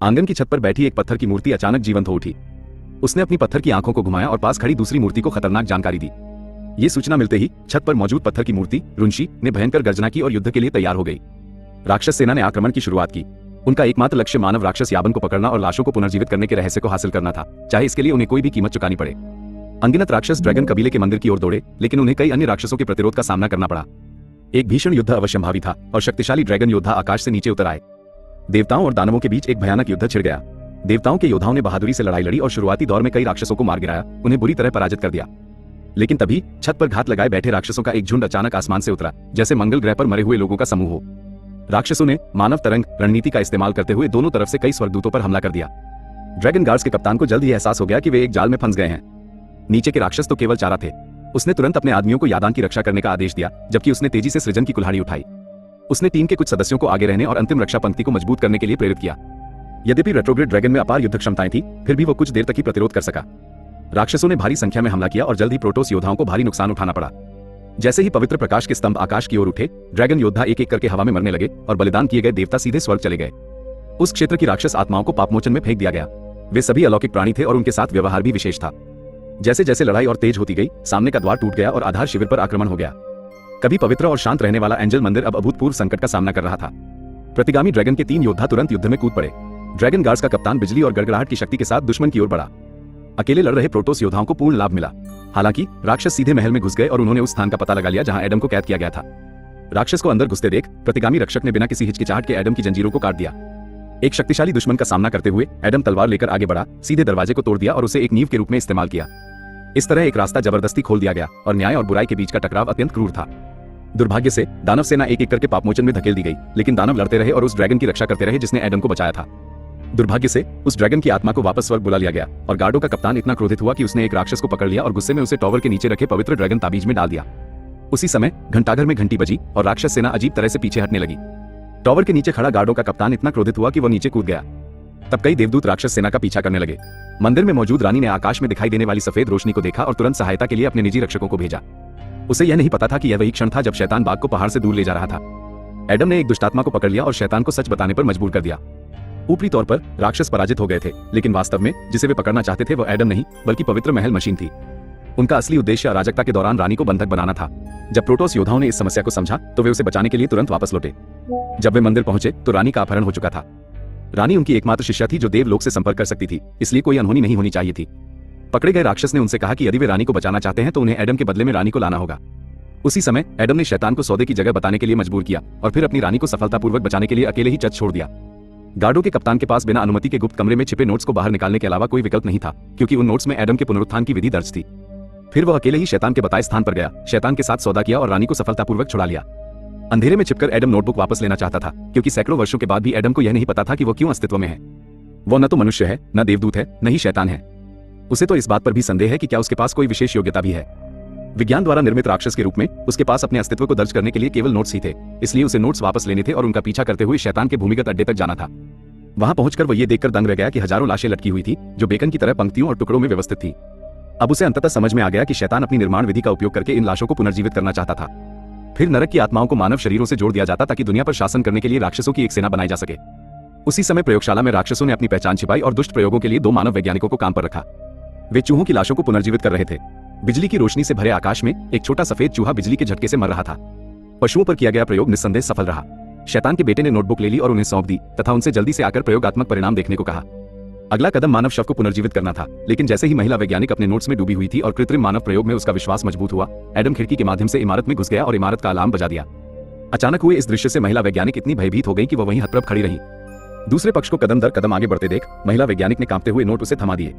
आंगन की छत पर बैठी एक पत्थर की मूर्ति अचानक जीवंत हो उठी। उसने अपनी पत्थर की आंखों को घुमाया और पास खड़ी दूसरी मूर्ति को खतरनाक जानकारी दी। ये सूचना मिलते ही छत पर मौजूद पत्थर की मूर्ति रुंशी ने भयंकर गर्जना की और युद्ध के लिए तैयार हो गई। राक्षस सेना ने आक्रमण की शुरुआत की। उनका एकमात्र लक्ष्य मानव राक्षस याबन को पकड़ना और लाशों को पुनर्जीवित करने के रहस्य को हासिल करना था, चाहे इसके लिए उन्हें कोई भी कीमत चुकानी पड़े। अनगिनत राक्षस ड्रैगन कबीले के मंदिर की ओर दौड़े, लेकिन उन्हें कई अन्य राक्षसों के प्रतिरोध का सामना करना पड़ा। एक भीषण युद्ध अवश्यंभावी था और शक्तिशाली ड्रैगन योद्धा आकाश से नीचे उतर आए। देवताओं और दानवों के बीच एक भयानक युद्ध छिड़ गया। देवताओं के योद्धाओं ने बहादुरी से लड़ाई लड़ी और शुरुआती दौर में कई राक्षसों को मार गिराया, उन्हें बुरी तरह पराजित कर दिया। लेकिन तभी छत पर घात लगाए बैठे राक्षसों का एक झुंड अचानक आसमान से उतरा, जैसे मंगल ग्रह पर मरे हुए लोगों का समूह हो। राक्षसों ने मानव तरंग रणनीति का इस्तेमाल करते हुए दोनों तरफ से कई स्वर्गदूतों पर हमला कर दिया। ड्रैगन गार्ड्स के कप्तान को जल्द ही एहसास हो गया कि वे एक जाल में फंस गए हैं। नीचे के राक्षस तो केवल चारा थे। उसने तुरंत अपने आदमियों को यादान की रक्षा करने का आदेश दिया, जबकि उसने तेजी से सृजन की कुल्हाड़ी उठाई। उसने टीम के कुछ सदस्यों को आगे रहने और अंतिम रक्षा पंक्ति को मजबूत करने के लिए प्रेरित किया। यद्यपि रेट्रोग्रेड ड्रैगन में अपार युद्ध क्षमताएं थी, फिर भी वो कुछ देर तक ही प्रतिरोध कर सका। राक्षसों ने भारी संख्या में हमला किया और जल्द ही प्रोटोस योद्धाओं को भारी नुकसान उठाना पड़ा। जैसे ही पवित्र प्रकाश के स्तंभ आकाश की ओर उठे, ड्रैगन योद्धा एक एक करके हवा में मरने लगे और बलिदान किए गए देवता सीधे स्वर्ग चले गए। उस क्षेत्र की राक्षस आत्माओं को पापमोचन में फेंक दिया गया। वे सभी अलौकिक प्राणी थे और उनके साथ व्यवहार भी विशेष था। जैसे जैसे लड़ाई और तेज होती गई, सामने का द्वार टूट गया और आधार शिविर पर आक्रमण हो गया। कभी पवित्र और शांत रहने वाला एंजल मंदिर अब अभूतपूर्व संकट का सामना कर रहा था। प्रतिगामी ड्रैगन के 3 योद्धा तुरंत युद्ध में कूद पड़े। ड्रैगन गार्ड्स का कप्तान बिजली और गड़गड़ाहट की शक्ति के साथ दुश्मन की ओर बढ़ा। अकेले लड़ रहे प्रोटोस योद्धाओं को पूर्ण लाभ मिला। हालांकि राक्षस सीधे महल में घुस गए और उन्होंने उस स्थान का पता लगा लिया जहां एडम को कैद किया गया था। राक्षस को अंदर घुसते देख प्रतिगामी रक्षक ने बिना किसी हिचकिचाहट के एडम की जंजीरों को काट दिया। एक शक्तिशाली दुश्मन का सामना करते हुए एडम तलवार लेकर आगे बढ़ा, सीधे दरवाजे को तोड़ दिया और उसे एक नींव के रूप में इस्तेमाल किया। इस तरह एक रास्ता जबरदस्ती खोल दिया गया और न्याय और बुराई के बीच का टकराव अत्यंत क्रूर था। दुर्भाग्य से दानव सेना एक एक करके पापमोचन में धकेल दी गई, लेकिन दानव लड़ते रहे और उस ड्रैगन की रक्षा करते रहे जिसने एडम को बचाया था। दुर्भाग्य से उस ड्रैगन की आत्मा को वापस स्वर्ग बुला लिया गया और गार्डों का कप्तान इतना क्रोधित हुआ कि उसने एक राक्षस को पकड़ लिया और गुस्से में उसे टॉवर के नीचे रखे पवित्र ड्रैगन ताबीज में डाल दिया। उसी समय घंटाघर में घंटी बजी और राक्षस सेना अजीब तरह से पीछे हटने लगी। टॉवर के नीचे खड़ा गार्डों का कप्तान इतना क्रोधित हुआ कि वो नीचे कूद गया। तब कई देवदूत राक्षस सेना का पीछा करने लगे। मंदिर में मौजूद रानी ने आकाश में दिखाई देने वाली सफेद रोशनी को देखा और तुरंत सहायता के लिए अपने निजी रक्षकों को भेजा। उसे यह नहीं पता था कि यह वही क्षण था जब शैतान बाघ को पहाड़ से दूर ले जा रहा था। एडम ने एक दुष्टात्मा को पकड़ लिया और शैतान को सच बताने पर मजबूर कर दिया। ऊपरी तौर पर राक्षस पराजित हो गए थे, लेकिन वास्तव में जिसे वे पकड़ना चाहते थे वो एडम नहीं बल्कि पवित्र महल मशीन थी। उनका असली उद्देश्य अराजकता के दौरान रानी को बंधक बनाना था। जब प्रोटोस योद्धाओं ने इस समस्या को समझा तो वे उसे बचाने के लिए तुरंत वापस लौटे। जब वे मंदिर पहुंचे तो रानी का अपहरण हो चुका था। रानी उनकी एकमात्र शिष्या थी जो देवलोक से संपर्क कर सकती थी, इसलिए कोई अनहोनी नहीं होनी चाहिए थी। पकड़े गए राक्षस ने उनसे कहा कि यदि वे रानी को बचाना चाहते हैं तो उन्हें एडम के बदले में रानी को लाना होगा। उसी समय एडम ने शैतान को सौदे की जगह बताने के लिए मजबूर किया और फिर अपनी रानी को सफलतापूर्वक बचाने के लिए अकेले ही चर्च छोड़ दिया। गार्डों के कप्तान के पास बिना अनुमति के गुप्त कमरे में छिपे नोट्स को बाहर निकालने के अलावा कोई विकल्प नहीं था, क्योंकि उन नोट्स में एडम के पुनरुत्थान की विधि दर्ज थी। फिर वह अकेले ही शैतान के बताए स्थान पर गया, शैतान के साथ सौदा किया और रानी को सफलतापूर्वक छुड़ा लिया। अंधेरे में छिपकर एडम नोटबुक वापस लेना चाहता था, क्योंकि सैकड़ों वर्षों के बाद भी एडम को यह नहीं पता था कि वो क्यों अस्तित्व में है। वो न तो मनुष्य है, न देवदूत है, न ही शैतान है। उसे तो इस बात पर भी संदेह है कि क्या उसके पास कोई विशेष योग्यता भी है। विज्ञान द्वारा निर्मित राक्षस के रूप में उसके पास अपने अस्तित्व को दर्ज करने के लिए केवल नोट्स ही थे, इसलिए उसे नोट्स वापस लेने थे और उनका पीछा करते हुए शैतान के भूमिगत अड्डे तक जाना था। वहां पहुंचकर वो ये देखकर दंग रह गया कि हजारों लाशें लटकी हुई थी, जो बेकन की तरह पंक्तियों और टुकड़ों में व्यवस्थित थी। अब उसे अंततः समझ में आ गया कि शैतान अपनी निर्माण विधि का उपयोग करके इन लाशों को पुनर्जीवित करना चाहता था। फिर नरक की आत्माओं को मानव शरीरों से जोड़ दिया जाता ताकि दुनिया पर शासन करने के लिए राक्षसों की एक सेना बनाई जा सके। उसी समय प्रयोगशाला में राक्षसों ने अपनी पहचान छिपाई और दुष्ट प्रयोगों के लिए 2 मानव वैज्ञानिकों को काम पर रखा। वे चूहों की लाशों को पुनर्जीवित कर रहे थे। बिजली की रोशनी से भरे आकाश में एक छोटा सफेद चूहा बिजली के झटके से मर रहा था। पशुओं पर किया गया प्रयोग निस्संदेह सफल रहा। शैतान के बेटे ने नोटबुक ले ली और उन्हें सौंप दी तथा उनसे जल्दी से आकर प्रयोगात्मक परिणाम देखने को कहा। अगला कदम मानव शव को पुनर्जीवित करना था, लेकिन जैसे ही महिला वैज्ञानिक अपने नोट्स में डूबी हुई थी और कृत्रिम मानव प्रयोग में उसका विश्वास मजबूत हुआ, एडम खिड़की के माध्यम से इमारत में घुस गया और इमारत का अलार्म बजा दिया। अचानक हुए इस दृश्य से महिला वैज्ञानिक इतनी भयभीत हो गई कि वह वहीं हतप्रभ खड़ी रही। दूसरे पक्ष को कदम दर कदम आगे बढ़ते देख महिला वैज्ञानिक ने कांपते हुए नोट उसे थमा दिए।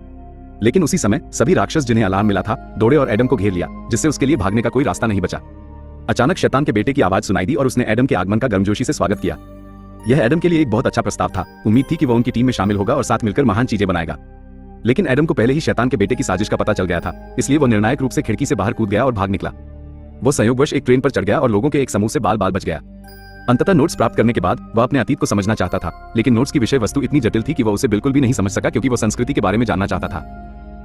लेकिन उसी समय सभी राक्षस जिन्हें अलार्म मिला था दौड़े और एडम को घेर लिया, जिससे उसके लिए भागने का कोई रास्ता नहीं बचा। अचानक शैतान के बेटे की आवाज सुनाई दी और उसने एडम के आगमन का गर्मजोशी से स्वागत किया। यह एडम के लिए एक बहुत अच्छा प्रस्ताव था। उम्मीद थी कि वह उनकी टीम में शामिल होगा और साथ मिलकर महान चीजें बनाएगा। लेकिन एडम को पहले ही शैतान के बेटे की साजिश का पता चल गया था, इसलिए वो निर्णायक रूप से खिड़की से बाहर कूद गया और भाग निकला। वो संयोगवश एक ट्रेन पर चढ़ गया और लोगों के एक समूह से बाल बाल बच गया। अंततः नोट्स प्राप्त करने के बाद वह अपने अतीत को समझना चाहता था, लेकिन नोट्स की विषय वस्तु इतनी जटिल थी कि वह उसे बिल्कुल भी नहीं समझ सका, क्योंकि वो संस्कृति के बारे में जानना चाहता था।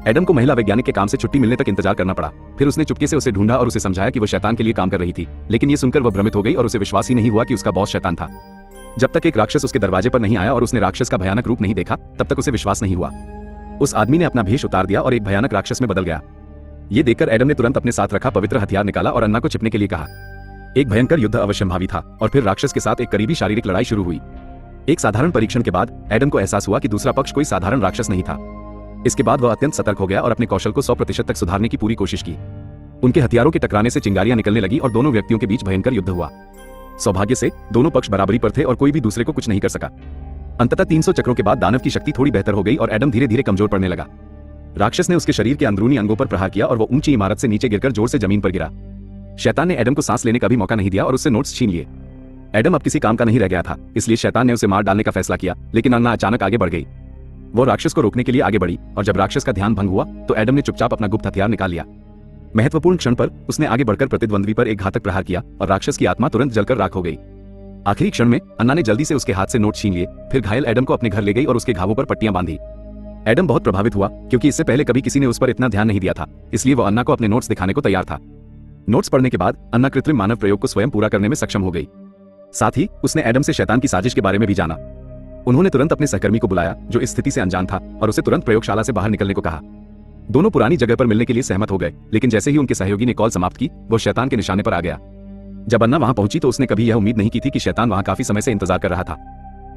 एडम को महिला वैज्ञानिक के काम से छुट्टी मिलने तक इंतजार करना पड़ा। फिर उसने चुपके से उसे ढूंढा और उसे समझाया कि वो शैतान के लिए काम कर रही थी, लेकिन ये सुनकर वह भ्रमित हो गई और उसे विश्वास ही नहीं हुआ कि उसका बॉस शैतान था। जब तक एक राक्षस उसके दरवाजे पर नहीं आया और उसने राक्षस का भयानक रूप नहीं देखा, तब तक उसे विश्वास नहीं हुआ। उस आदमी ने अपना भेष उतार दिया और एक भयानक राक्षस में बदल गया। ये देखकर एडम ने तुरंत अपने साथ रखा पवित्र हथियार निकाला और अन्ना को छिपने के लिए कहा। एक भयंकर युद्ध अवश्यंभावी था और फिर राक्षस के साथ एक करीबी शारीरिक लड़ाई शुरू हुई। एक साधारण परीक्षण के बाद एडम को एहसास हुआ कि दूसरा पक्ष कोई साधारण राक्षस नहीं था। इसके बाद वह अत्यंत सतर्क हो गया और अपने कौशल को 100% तक सुधारने की पूरी कोशिश की। उनके हथियारों के टकराने से चिंगारियां निकलने लगी और दोनों व्यक्तियों के बीच भयंकर युद्ध हुआ। सौभाग्य से दोनों पक्ष बराबरी पर थे और कोई भी दूसरे को कुछ नहीं कर सका। अंततः 300 चक्रों के बाद दानव की शक्ति थोड़ी बेहतर हो गई और एडम धीरे धीरे कमजोर पड़ने लगा। राक्षस ने उसके शरीर के अंदरूनी अंगों पर प्रहार किया और वो ऊंची इमारत से नीचे गिरकर जोर से जमीन पर गिरा। शैतान ने एडम को सांस लेने का भी मौका नहीं दिया और उससे नोट्स छीन लिए। एडम अब किसी काम का नहीं रह गया था, इसलिए शैतान ने उसे मार डालने का फैसला किया, लेकिन अन्ना अचानक आगे बढ़ गई। वो राक्षस को रोकने के लिए आगे बढ़ी और जब राक्षस का ध्यान भंग हुआ तो एडम ने चुपचाप अपना गुप्त हथियार निकाल लिया। महत्वपूर्ण क्षण पर उसने आगे बढ़कर प्रतिद्वंद्वी पर एक घातक प्रहार किया और राक्षस की आत्मा तुरंत जलकर राख हो गई। आखिरी क्षण में अन्ना ने जल्दी से उसके हाथ से नोट छीन लिए, फिर घायल एडम को अपने घर ले गई और उसके घावों पर पट्टियां बांधी। एडम बहुत प्रभावित हुआ क्योंकि इससे पहले कभी किसी ने उस पर इतना ध्यान नहीं दिया था, इसलिए वो अन्ना को अपने नोट्स दिखाने को तैयार था। नोट्स पढ़ने के बाद अन्ना कृत्रिम मानव प्रयोग को स्वयं पूरा करने में सक्षम हो गई। साथ ही उसने एडम से शैतान की साजिश के बारे में भी जाना। उन्होंने तुरंत अपने सहकर्मी को बुलाया जो इस स्थिति से अनजान था और उसे तुरंत प्रयोगशाला से बाहर निकलने को कहा। दोनों पुरानी जगह पर मिलने के लिए सहमत हो गए, लेकिन जैसे ही उनके सहयोगी ने कॉल समाप्त की, वो शैतान के निशाने पर आ गया। जब अन्ना वहां पहुंची तो उसने कभी यह उम्मीद नहीं की थी कि शैतान वहां काफी समय से इंतजार कर रहा था।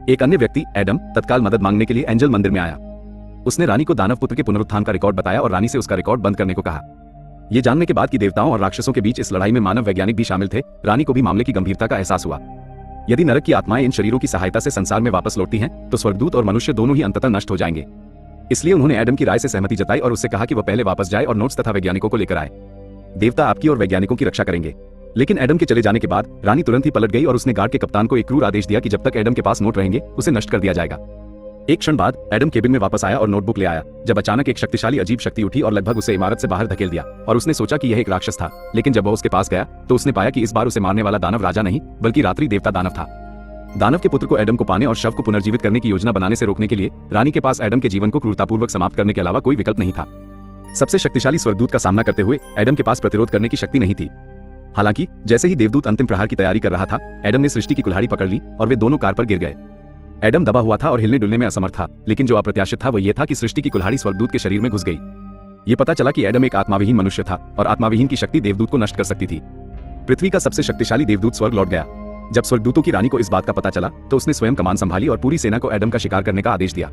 एक अन्य व्यक्ति एडम तत्काल मदद मांगने के लिए एंजल मंदिर में आया। उसने रानी को दानव पुत्र के पुनरुत्थान का रिकॉर्ड बताया और रानी से उसका रिकॉर्ड बंद करने को कहा। ये जानने के बाद कि देवताओं और राक्षसों के बीच इस लड़ाई में मानव वैज्ञानिक भी शामिल थे, रानी को भी मामले की गंभीरता का एहसास हुआ। यदि नरक की आत्माएं इन शरीरों की सहायता से संसार में वापस लौटती हैं, तो स्वर्गदूत और मनुष्य दोनों ही अंततः नष्ट हो जाएंगे। इसलिए उन्होंने एडम की राय से सहमति जताई और उससे कहा कि वह पहले वापस जाए और नोट्स तथा वैज्ञानिकों को लेकर आए। देवता आपकी और वैज्ञानिकों की रक्षा करेंगे। लेकिन एडम के चले जाने के बाद रानी तुरंत ही पलट गई और उसने गार्ड के कप्तान को एक क्रूर आदेश दिया कि जब तक एडम के पास नोट रहेंगे उसे नष्ट कर दिया जाएगा। एक क्षण बाद एडम केबिन में वापस आया और नोटबुक ले आया, जब अचानक एक शक्तिशाली अजीब शक्ति उठी और लगभग उसे इमारत से बाहर धकेल दिया और उसने सोचा कि यह एक राक्षस था। लेकिन जब वह उसके पास गया तो उसने पाया कि इस बार उसे मारने वाला दानव राजा नहीं बल्कि रात्रि देवता दानव था। दानव के पुत्र को एडम को पाने और शव को पुनर्जीवित करने की योजना बनाने से रोकने के लिए रानी के पास एडम के जीवन को क्रूरतापूर्वक समाप्त करने के अलावा कोई विकल्प नहीं था। सबसे शक्तिशाली स्वर्गदूत का सामना करते हुए एडम के पास प्रतिरोध करने की शक्ति नहीं थी। हालांकि जैसे ही देवदूत अंतिम प्रहार की तैयारी कर रहा था, एडम ने सृष्टि की कुल्हाड़ी पकड़ ली और वे दोनों कार पर गिर गए। एडम दबा हुआ था और हिलने डुलने में असमर्थ था, लेकिन जो अप्रत्याशित था वो ये था कि सृष्टि की कुल्हाड़ी स्वर्गदूत के शरीर में घुस गई। ये पता चला कि एडम एक आत्माविहीन मनुष्य था और आत्माविहीन की शक्ति देवदूत को नष्ट कर सकती थी। पृथ्वी का सबसे शक्तिशाली देवदूत स्वर्ग लौट गया। जब स्वर्गदूतों की रानी को इस बात का पता चला तो उसने स्वयं कमान संभाली और पूरी सेना को एडम का शिकार करने का आदेश दिया।